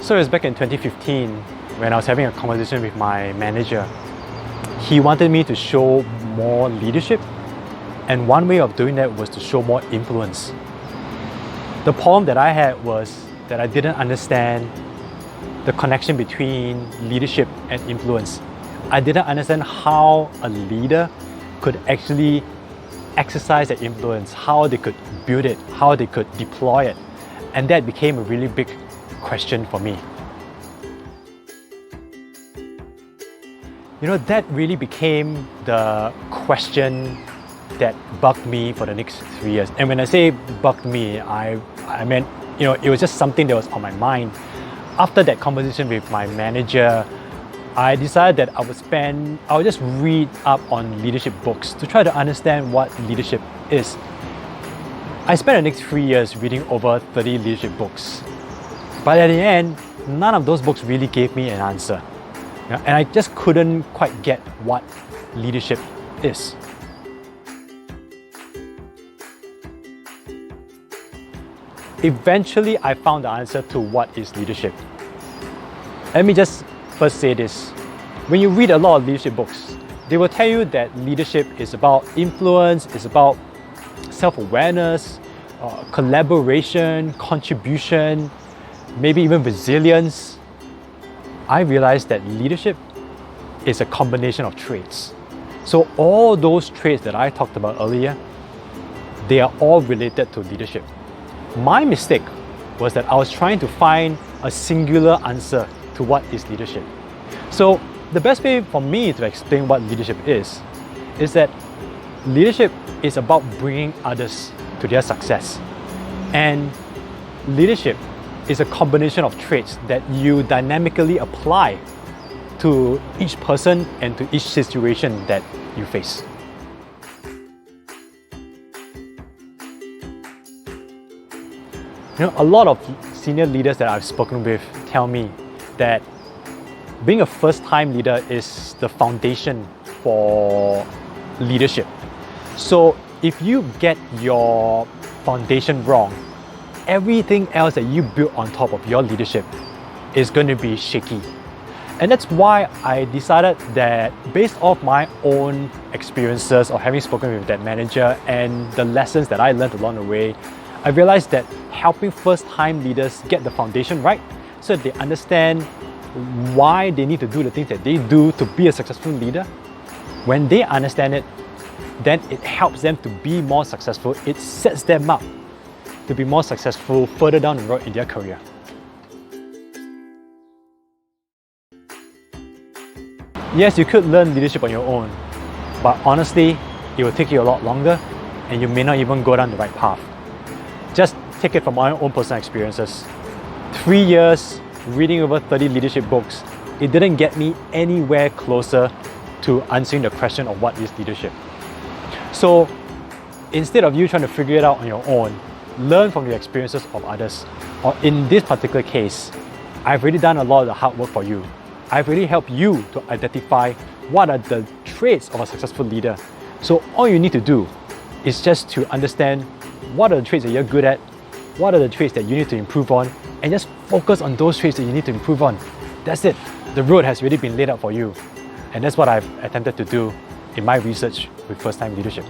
So it was back in 2015 when I was having a conversation with my manager. He wanted me to show more leadership, and one way of doing that was to show more influence. The problem that I had was that I didn't understand the connection between leadership and influence. I didn't understand how a leader could actually exercise that influence, how they could build it, how they could deploy it. And that became a really big question for me. That really became the question that bugged me for the next 3 years. And when I say bugged me, I meant, it was just something that was on my mind. After that conversation with my manager, I decided that I would just read up on leadership books to try to understand what leadership is. I spent the next 3 years reading over 30 leadership books. But at the end, none of those books really gave me an answer. And I just couldn't quite get what leadership is. Eventually, I found the answer to what is leadership. Let me just first say this. When you read a lot of leadership books, they will tell you that leadership is about influence, it's about self-awareness, collaboration, contribution, maybe even resilience. I realized that leadership is a combination of traits. So all those traits that I talked about earlier, they are all related to leadership. My mistake was that I was trying to find a singular answer to what is leadership. So the best way for me to explain what leadership is that leadership is about bringing others to their success. And leadership is a combination of traits that you dynamically apply to each person and to each situation that you face. A lot of senior leaders that I've spoken with tell me that being a first-time leader is the foundation for leadership. So if you get your foundation wrong, everything else that you build on top of your leadership is going to be shaky. And that's why I decided that based off my own experiences of having spoken with that manager and the lessons that I learned along the way, I realized that helping first-time leaders get the foundation right so that they understand why they need to do the things that they do to be a successful leader. When they understand it, then it helps them to be more successful. It sets them up to be more successful further down the road in their career. Yes, you could learn leadership on your own, but honestly, it will take you a lot longer and you may not even go down the right path. Just take it from my own personal experiences. 3 years reading over 30 leadership books, it didn't get me anywhere closer to answering the question of what is leadership. So instead of you trying to figure it out on your own, learn from the experiences of others. Or in this particular case, I've already done a lot of the hard work for you. I've really helped you to identify what are the traits of a successful leader. So all you need to do is just to understand what are the traits that you're good at, what are the traits that you need to improve on, and just focus on those traits that you need to improve on. That's it. The road has already been laid out for you. And that's what I've attempted to do in my research with first-time leadership.